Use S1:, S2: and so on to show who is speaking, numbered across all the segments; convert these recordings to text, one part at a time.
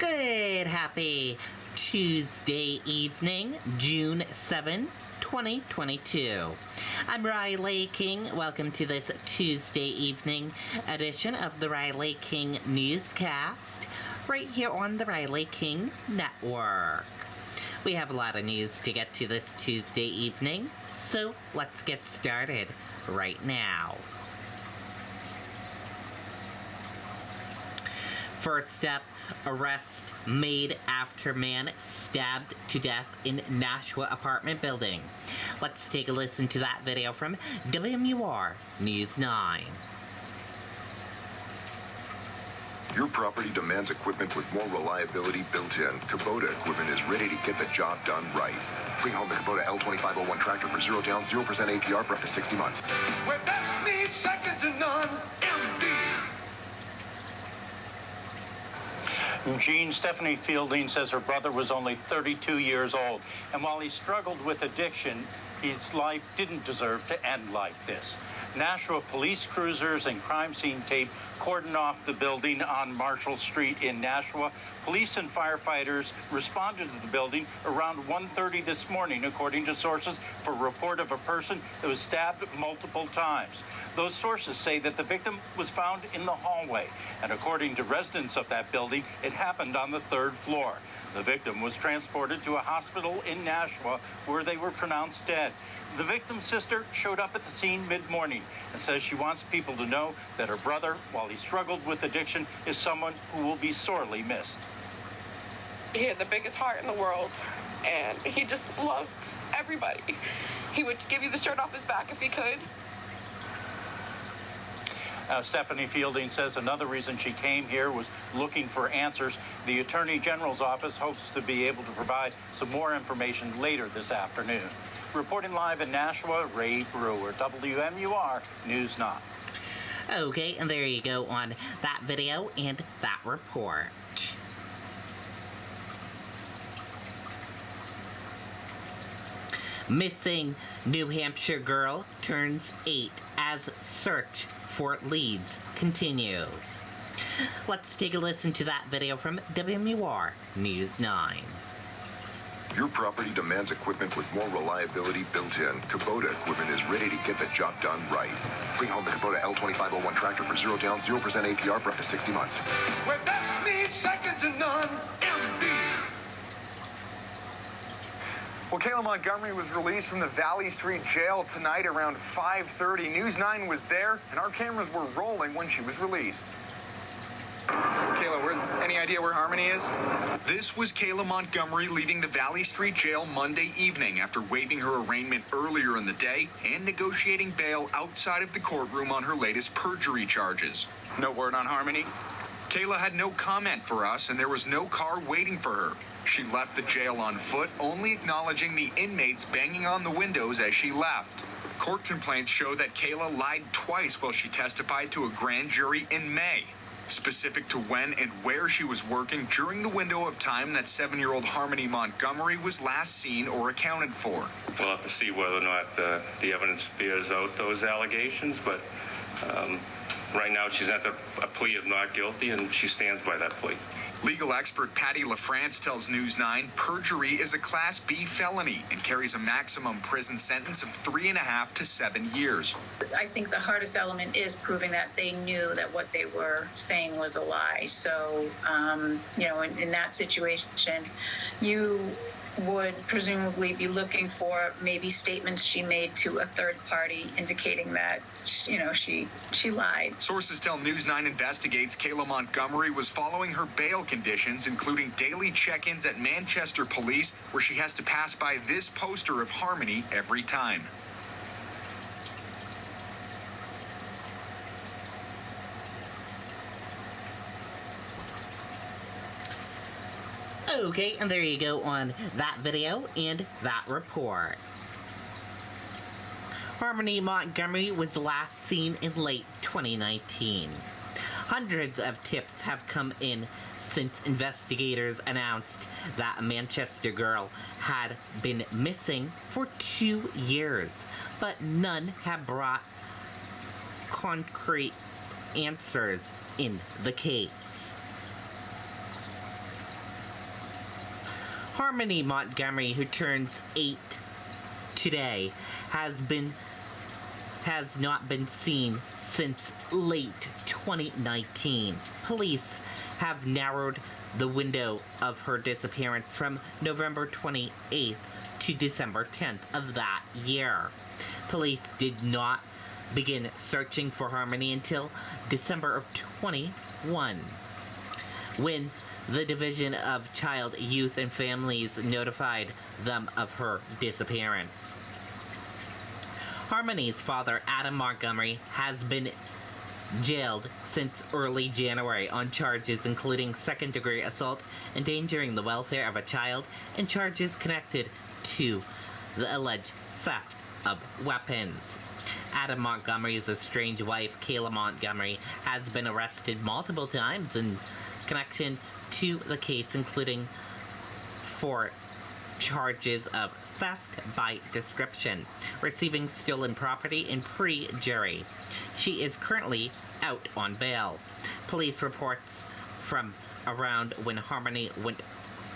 S1: Good, happy Tuesday evening, June 7, 2022. I'm Riley King. Welcome to this Tuesday evening edition of the Riley King Newscast, right here on the Riley King Network. We have a lot of news to get to this Tuesday evening, so let's get started right now. First up, arrest made after man stabbed to death in Nashua apartment building. Let's take a listen to that video from WMUR News 9.
S2: Your property demands equipment with more reliability built in. Kubota equipment is ready to get the job done right. Bring home the Kubota L2501 tractor for 0 down, 0% APR for up to 60 months.
S3: Where best meets second to none, MD.
S4: Jean Stephanie Fielding says her brother was only 32 years old, and while he struggled with addiction, his life didn't deserve to end like this. Nashua police cruisers and crime scene tape cordoned off the building on Marshall Street in Nashua. Police and firefighters responded to the building around 1:30 this morning, according to sources, for a report of a person that was stabbed multiple times. Those sources say that the victim was found in the hallway, and according to residents of that building, it happened on the 3rd floor. The victim was transported to a hospital in Nashua where they were pronounced dead. The victim's sister showed up at the scene mid-morning and says she wants people to know that her brother, while he struggled with addiction, is someone who will be sorely missed.
S5: He had the biggest heart in the world, and he just loved everybody. He would give you the shirt off his back if he could.
S4: Stephanie Fielding says another reason she came here was looking for answers. The Attorney General's office hopes to be able to provide some more information later this afternoon. Reporting live in Nashua, Ray Brewer, WMUR News 9.
S1: Okay, and there you go on that video and that report. Missing New Hampshire girl turns 8 as search for leads continues. Let's take a listen to that video from WMUR News 9.
S2: Your property demands equipment with more reliability built in. Kubota equipment is ready to get the job done right. Bring home the Kubota L2501 tractor for 0 down, 0% APR for up to 60 months.
S3: Where best meets second to none, MD.
S6: Well, Kayla Montgomery was released from the Valley Street Jail tonight around 5:30. News 9 was there, and our cameras were rolling when she was released. Kayla, any idea where Harmony is?
S7: This was Kayla Montgomery leaving the Valley Street Jail Monday evening after waiving her arraignment earlier in the day and negotiating bail outside of the courtroom on her latest perjury charges.
S6: No word on Harmony?
S7: Kayla had no comment for us, and there was no car waiting for her. She left the jail on foot, only acknowledging the inmates banging on the windows as she left. Court complaints show that Kayla lied twice while she testified to a grand jury in May, specific to when and where she was working during the window of time that 7-year-old Harmony Montgomery was last seen or accounted for.
S8: We'll have to see whether or not the evidence bears out those allegations, but right now she's at a plea of not guilty, and she stands by that plea.
S7: Legal expert Patty LaFrance tells News 9 perjury is a Class B felony and carries a maximum prison sentence of 3.5 to 7 years.
S9: I think the hardest element is proving that they knew that what they were saying was a lie. So, in that situation, you would presumably be looking for maybe statements she made to a third party indicating that, she lied.
S7: Sources tell News 9 investigates Kayla Montgomery was following her bail conditions, including daily check-ins at Manchester Police, where she has to pass by this poster of Harmony every time.
S1: Okay, and there you go on that video and that report. Harmony Montgomery was last seen in late 2019. Hundreds of tips have come in since investigators announced that a Manchester girl had been missing for 2 years, but none have brought concrete answers in the case. Harmony Montgomery, who turns 8 today, has not been seen since late 2019. Police have narrowed the window of her disappearance from November 28th to December 10th of that year. Police did not begin searching for Harmony until December of 21, when the Division of Child, Youth, and Families notified them of her disappearance. Harmony's father, Adam Montgomery, has been jailed since early January on charges including second-degree assault, endangering the welfare of a child, and charges connected to the alleged theft of weapons. Adam Montgomery's estranged wife, Kayla Montgomery, has been arrested multiple times in connection to the case, including for charges of theft by description, receiving stolen property, and pre-jury. She is currently out on bail. Police reports from around when Harmony went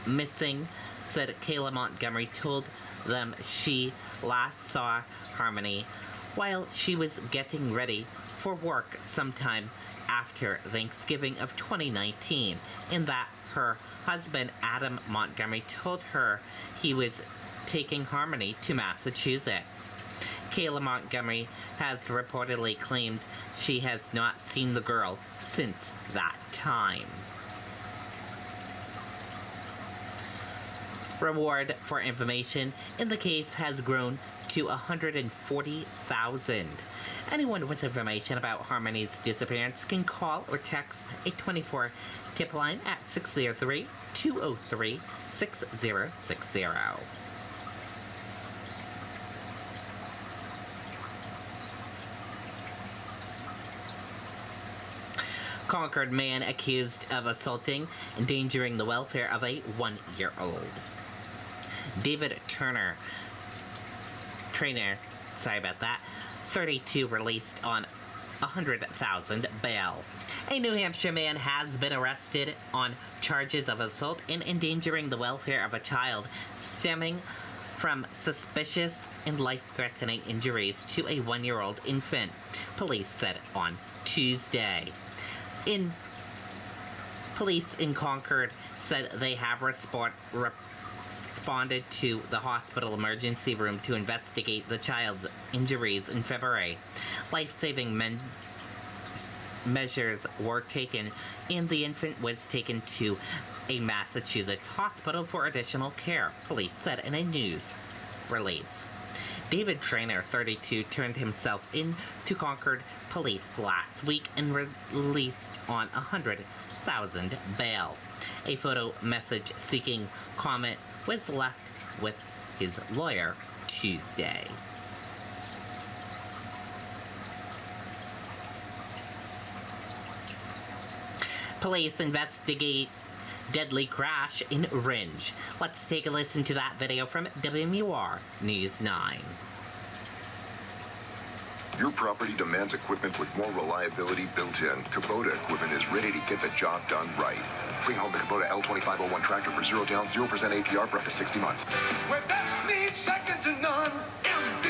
S1: missing said Kayla Montgomery told them she last saw Harmony while she was getting ready for work sometime after Thanksgiving of 2019, and that her husband, Adam Montgomery, told her he was taking Harmony to Massachusetts. Kayla Montgomery has reportedly claimed she has not seen the girl since that time. Reward for information in the case has grown to $140,000. Anyone with information about Harmony's disappearance can call or text a 24 tip line at 603-203-6060. Concord man accused of assaulting, endangering the welfare of a 1-year-old. David Trainer, 32, released on $100,000 bail. A New Hampshire man has been arrested on charges of assault and endangering the welfare of a child stemming from suspicious and life-threatening injuries to a 1-year-old infant, police said on Tuesday. Police in Concord said they have responded to the hospital emergency room to investigate the child's injuries in February. Life-saving measures were taken, and the infant was taken to a Massachusetts hospital for additional care, police said in a news release. David Trainer, 32, turned himself in to Concord police last week and released on $100,000 bail. A photo message seeking comment was left with his lawyer Tuesday. Police investigate deadly crash in Ringe. Let's take a listen to that video from WMUR News 9.
S2: Your property demands equipment with more reliability built in. Kubota equipment is ready to get the job done right. Bring home the Kubota L2501 tractor for 0 down, 0% APR for up to 60 months.
S3: Where best needs second to none. MD.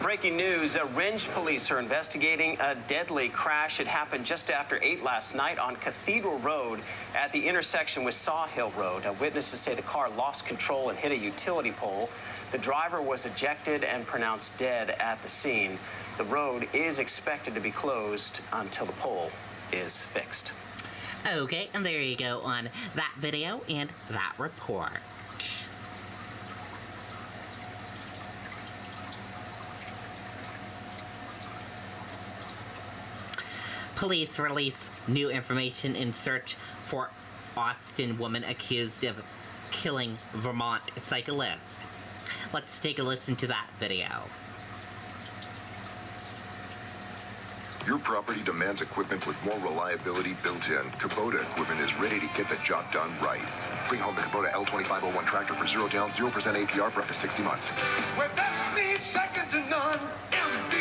S10: Breaking news, Ringe police are investigating a deadly crash. It happened just after 8 last night on Cathedral Road at the intersection with Sawhill Road. Witnesses say the car lost control and hit a utility pole. The driver was ejected and pronounced dead at the scene. The road is expected to be closed until the pole is fixed.
S1: Okay, and there you go on that video and that report. Police release new information in search for Austin woman accused of killing Vermont cyclist. Let's take a listen to that video.
S2: Your property demands equipment with more reliability built in. Kubota equipment is ready to get the job done right. Bring home the Kubota L2501 tractor for 0 down, 0% APR for up to 60 months.
S3: Where best needs second to none. MD.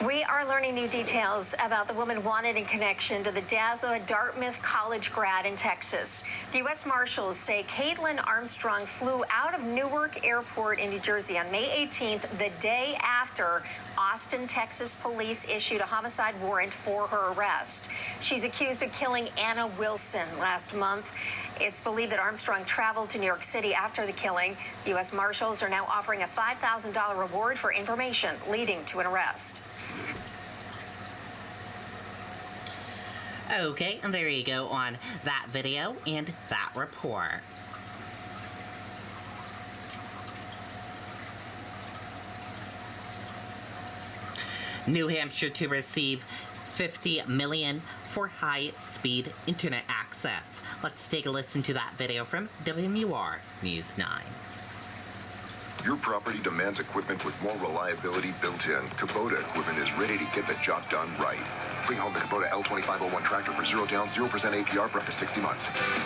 S11: We are learning new details about the woman wanted in connection to the death of a Dartmouth College grad in Texas. The U.S. Marshals say Caitlin Armstrong flew out of Newark Airport in New Jersey on May 18th, the day after Austin, Texas police issued a homicide warrant for her arrest. She's accused of killing Anna Wilson last month. It's believed that Armstrong traveled to New York City after the killing. The U.S. Marshals are now offering a $5,000 reward for information leading to an arrest.
S1: Okay, and there you go on that video and that report. New Hampshire to receive $50 million for high-speed internet access. Let's take a listen to that video from WMUR News 9.
S2: Your property demands equipment with more reliability built in. Kubota equipment is ready to get the job done right. Bring home the Kubota L2501 tractor for 0 down, 0% APR for up to 60 months.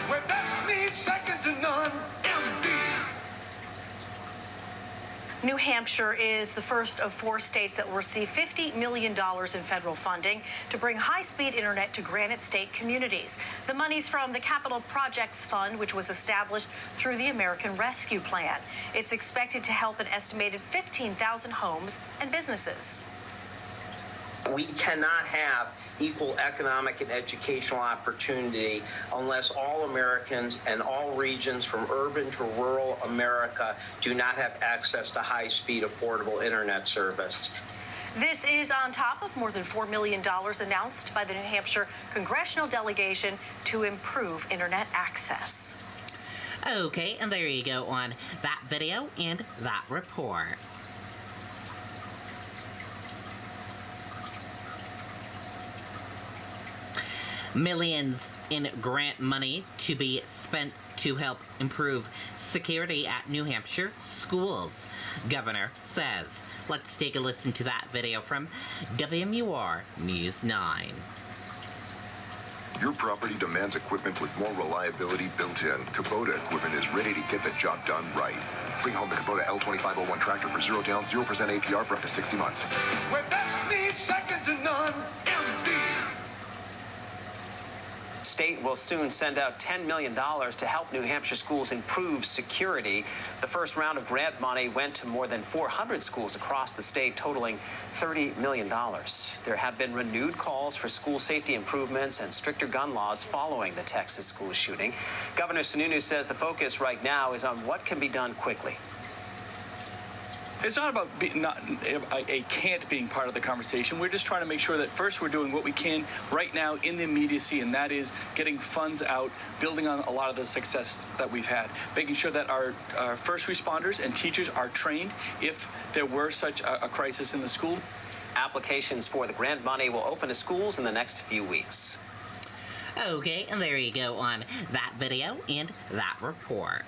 S3: Where best needs second to none. MD.
S12: New Hampshire is the first of 4 states that will receive $50 million in federal funding to bring high-speed internet to Granite State communities. The money's from the Capital Projects Fund, which was established through the American Rescue Plan. It's expected to help an estimated 15,000 homes and businesses.
S13: We cannot have equal economic and educational opportunity unless all Americans and all regions from urban to rural America do not have access to high-speed, affordable internet service.
S12: This is on top of more than $4 million announced by the New Hampshire congressional delegation to improve internet access.
S1: Okay, and there you go on that video and that report. Millions in grant money to be spent to help improve security at New Hampshire schools, Governor says. Let's take a listen to that video from WMUR News 9.
S2: Your property demands equipment with more reliability built in. Kubota equipment is ready to get the job done right. Bring home the Kubota L2501 tractor for 0 down, 0% APR for up to 60 months.
S3: Where best needs second to none. MD.
S10: State will soon send out $10 million to help New Hampshire schools improve security. The first round of grant money went to more than 400 schools across the state, totaling $30 million. There have been renewed calls for school safety improvements and stricter gun laws following the Texas school shooting. Governor Sununu says the focus right now is on what can be done quickly.
S14: It's not about a can't being part of the conversation. We're just trying to make sure that first we're doing what we can right now in the immediacy, and that is getting funds out, building on a lot of the success that we've had, making sure that our first responders and teachers are trained if there were such a crisis in the school.
S10: Applications for the grant money will open to schools in the next few weeks.
S1: Okay, and there you go on that video and that report.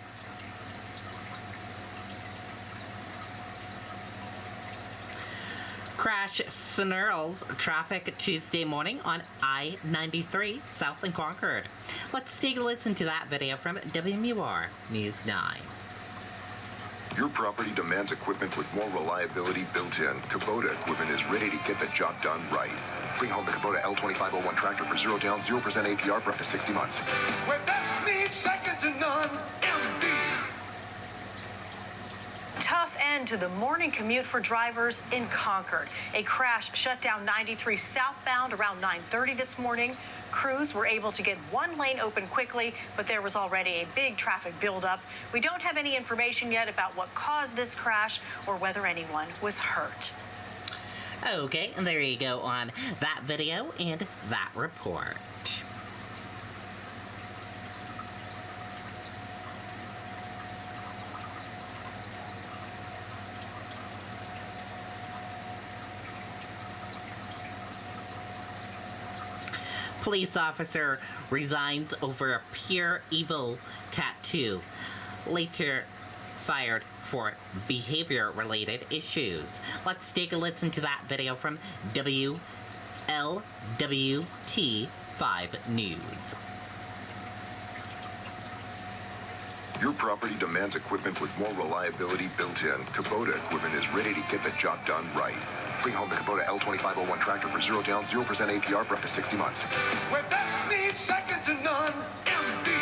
S1: Crash snarls traffic Tuesday morning on I-93 south in Concord. Let's take a listen to that video from WMUR News 9.
S2: Your property demands equipment with more reliability built in. Kubota equipment is ready to get the job done right. Bring home the Kubota L2501 tractor for 0 down, 0% APR for up to 60 months.
S3: Where best needs second to none. MD.
S12: Tough end to the morning commute for drivers in Concord. A crash shut down 93 southbound around 9:30 this morning. Crews were able to get one lane open quickly, but there was already a big traffic buildup. We don't have any information yet about what caused this crash or whether anyone was hurt.
S1: Okay, and there you go on that video and that report. Police officer resigns over a pure evil tattoo. Later fired for behavior-related issues. Let's take a listen to that video from WLWT 5 News.
S2: Your property demands equipment with more reliability built in. Kubota equipment is ready to get the job done right. Bring home the Kubota L2501 tractor for 0 down, 0% APR for up to 60 months.
S3: Where destiny's second to none. MD.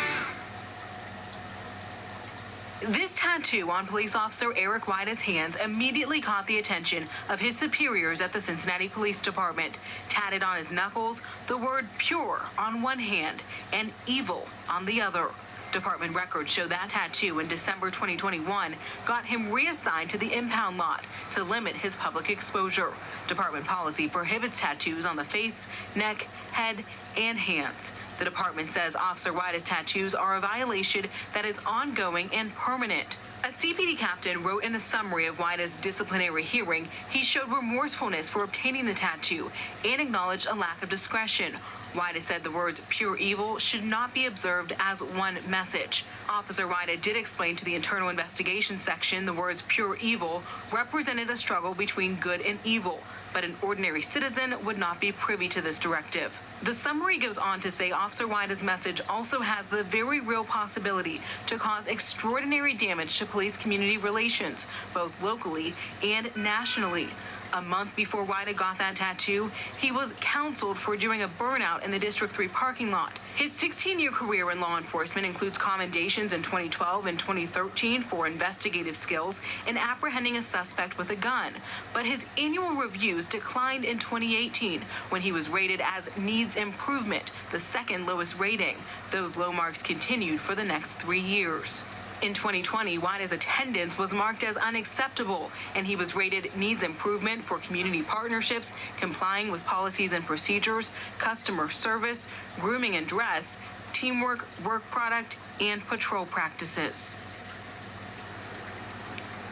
S12: This tattoo on police officer Eric Weida's hands immediately caught the attention of his superiors at the Cincinnati Police Department. Tatted on his knuckles, the word pure on one hand and evil on the other. Department records show that tattoo in December 2021 got him reassigned to the impound lot to limit his public exposure. Department policy prohibits tattoos on the face, neck, head, and hands. The department says Officer Weida's tattoos are a violation that is ongoing and permanent. A CPD captain wrote in a summary of Weida's disciplinary hearing he showed remorsefulness for obtaining the tattoo and acknowledged a lack of discretion. Weida said the words pure evil should not be observed as one message. Officer Weida did explain to the internal investigation section the words pure evil represented a struggle between good and evil, but an ordinary citizen would not be privy to this directive. The summary goes on to say Officer Weida's message also has the very real possibility to cause extraordinary damage to police community relations, both locally and nationally. A month before Weida got that tattoo, he was counseled for doing a burnout in the District 3 parking lot. His 16-year career in law enforcement includes commendations in 2012 and 2013 for investigative skills in apprehending a suspect with a gun. But his annual reviews declined in 2018 when he was rated as needs improvement, the second lowest rating. Those low marks continued for the next 3 years. In 2020, Weida's attendance was marked as unacceptable, and he was rated needs improvement for community partnerships, complying with policies and procedures, customer service, grooming and dress, teamwork, work product, and patrol practices.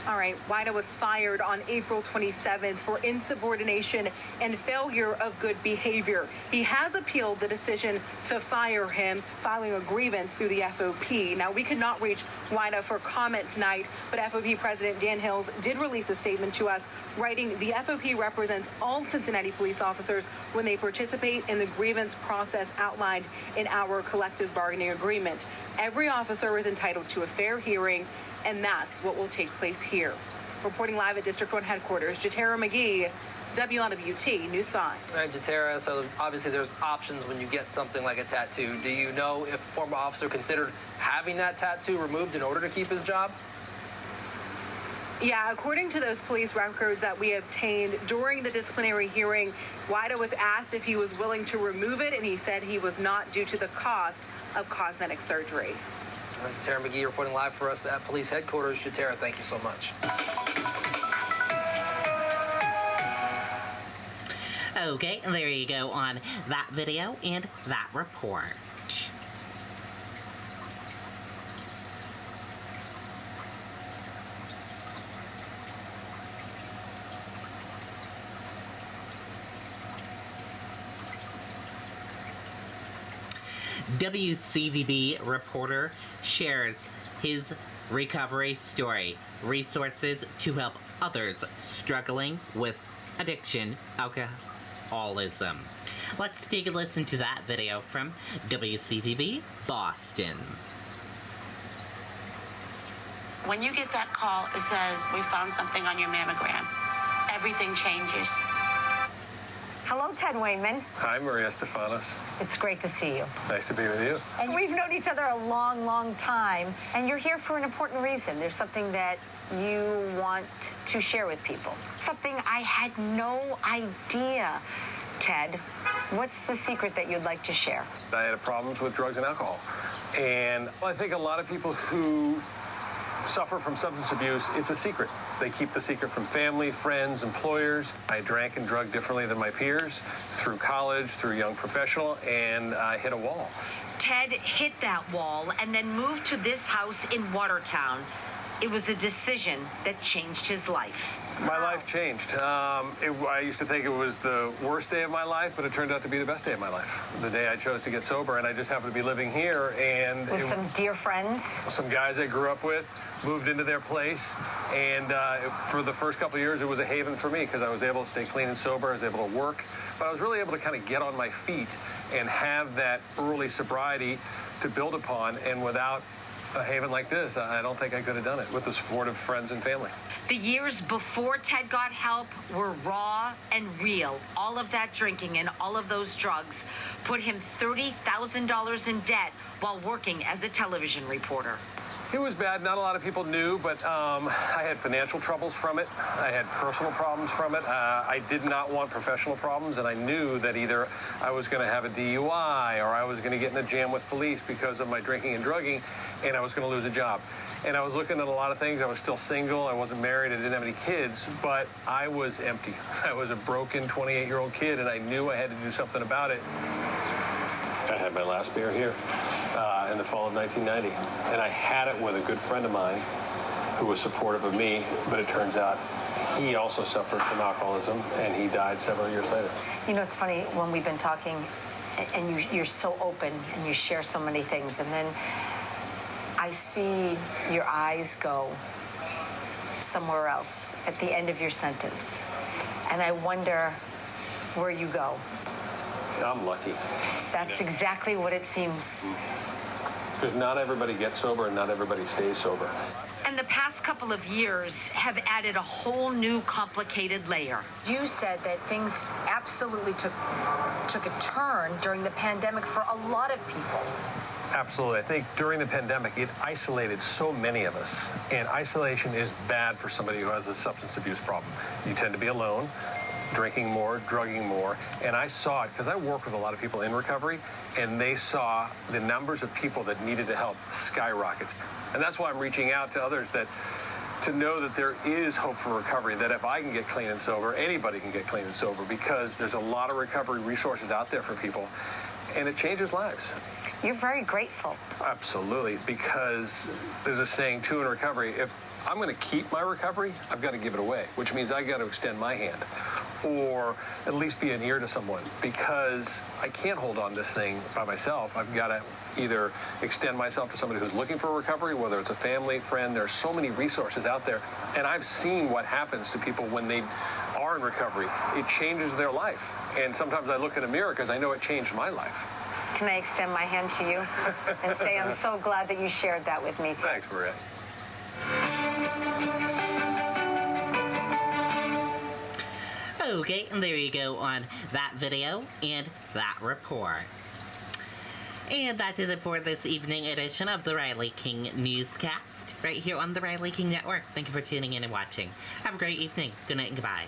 S12: All right, Weida was fired on April 27th for insubordination and failure of good behavior. He has appealed the decision to fire him, filing a grievance through the FOP. Now, we could not reach Weida for comment tonight, but FOP President Dan Hills did release a statement to us, writing, the FOP represents all Cincinnati police officers when they participate in the grievance process outlined in our collective bargaining agreement. Every officer is entitled to a fair hearing, and that's what will take place here. Reporting live at District 1 headquarters, Jatera McGee, WLWT News 5.
S15: All right, Jatera, so obviously there's options when you get something like a tattoo. Do you know if a former officer considered having that tattoo removed in order to keep his job?
S12: Yeah, according to those police records that we obtained during the disciplinary hearing, Weida was asked if he was willing to remove it, and he said he was not due to the cost of cosmetic surgery.
S15: Jatera McGee reporting live for us at police headquarters. Jatera, thank you so much.
S1: Okay, there you go on that video and that report. WCVB reporter shares his recovery story, resources to help others struggling with addiction, alcoholism. Let's take a listen to that video from WCVB Boston.
S16: When you get that call, it says, we found something on your mammogram. Everything changes.
S11: Hello, Ted Wainman.
S17: Hi, Maria Stefanos.
S11: It's great to see you.
S17: Nice to be with you.
S11: And we've known each other a long, long time, and you're here for an important reason. There's something that you want to share with people. Something I had no idea. Ted, what's the secret that you'd like to share?
S17: I had problems with drugs and alcohol. And I think a lot of people who suffer from substance abuse, it's a secret. They keep the secret from family, friends, employers. I drank and drugged differently than my peers through college, through young professional, and I hit a wall.
S18: Ted hit that wall and then moved to this house in Watertown. It was a decision that changed his life.
S17: My life changed. I used to think it was the worst day of my life, but it turned out to be the best day of my life. The day I chose to get sober, and I just happened to be living here. And
S11: with some dear friends?
S17: Some guys I grew up with, moved into their place, and for the first couple of years, it was a haven for me because I was able to stay clean and sober. I was able to work, but I was really able to kind of get on my feet and have that early sobriety to build upon, and without a haven like this, I don't think I could have done it with the support of friends and family.
S18: The years before Ted got help were raw and real. All of that drinking and all of those drugs put him $30,000 in debt while working as a television reporter.
S17: It was bad. Not a lot of people knew, but I had financial troubles from it. I had personal problems from it. I did not want professional problems, and I knew that either I was going to have a DUI or I was going to get in a jam with police because of my drinking and drugging, and I was going to lose a job. And I was looking at a lot of things. I was still single. I wasn't married. I didn't have any kids, but I was empty. I was a broken 28-year-old kid, and I knew I had to do something about it. I had my last beer here in the fall of 1990, and I had it with a good friend of mine who was supportive of me, but it turns out he also suffered from alcoholism, and he died several years later.
S18: You know, it's funny when we've been talking and you're so open and you share so many things, and then I see your eyes go somewhere else at the end of your sentence, and I wonder where you go.
S17: I'm lucky.
S18: That's exactly what it seems.
S17: Because not everybody gets sober and not everybody stays sober.
S18: And the past couple of years have added a whole new complicated layer. You said that things absolutely took a turn during the pandemic for a lot of people.
S17: Absolutely. I think during the pandemic, it isolated so many of us. And isolation is bad for somebody who has a substance abuse problem. You tend to be alone, drinking more, drugging more. And I saw it because I work with a lot of people in recovery, and they saw the numbers of people that needed to help skyrocket. And that's why I'm reaching out to others to know that there is hope for recovery, that if I can get clean and sober, anybody can get clean and sober, because there's a lot of recovery resources out there for people, and it changes lives.
S18: You're very grateful.
S17: Absolutely, because there's a saying, too, in recovery, if I'm going to keep my recovery, I've got to give it away, which means I got to extend my hand or at least be an ear to someone, because I can't hold on this thing by myself. I've got to either extend myself to somebody who's looking for recovery, whether it's a family, friend. There are so many resources out there, and I've seen what happens to people when they are in recovery. It changes their life, and sometimes I look in a mirror because I know it changed my life.
S18: Can I extend my hand to you and say I'm so glad that you shared that with me?
S17: Thanks, Maria.
S1: Okay, and there you go on that video and that report. And that is it for this evening edition of the Riley King Newscast, right here on the Riley King Network. Thank you for tuning in and watching. Have a great evening. Good night and goodbye.